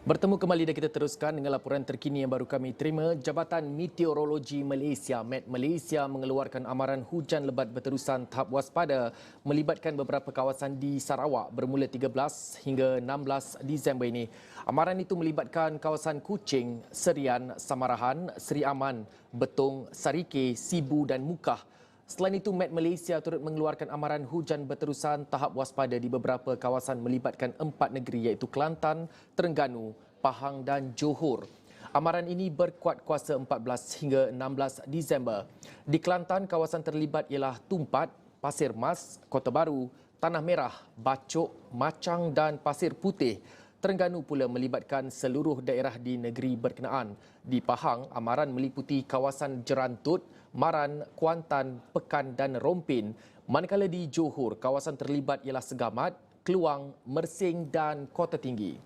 Bertemu kembali dan kita teruskan dengan laporan terkini yang baru kami terima. Jabatan Meteorologi Malaysia, Met Malaysia mengeluarkan amaran hujan lebat berterusan tahap waspada melibatkan beberapa kawasan di Sarawak bermula 13 hingga 16 Disember ini. Amaran itu melibatkan kawasan Kuching, Serian, Samarahan, Seri Aman, Betong, Sarike, Sibu dan Mukah. Selain itu, Met Malaysia turut mengeluarkan amaran hujan berterusan tahap waspada di beberapa kawasan melibatkan 4 negeri iaitu Kelantan, Terengganu, Pahang dan Johor. Amaran ini berkuat kuasa 14 hingga 16 Disember. Di Kelantan, kawasan terlibat ialah Tumpat, Pasir Mas, Kota Baru, Tanah Merah, Bacok, Macang dan Pasir Putih. Terengganu pula melibatkan seluruh daerah di negeri berkenaan. Di Pahang, amaran meliputi kawasan Jerantut, Maran, Kuantan, Pekan dan Rompin. Manakala di Johor, kawasan terlibat ialah Segamat, Keluang, Mersing dan Kota Tinggi.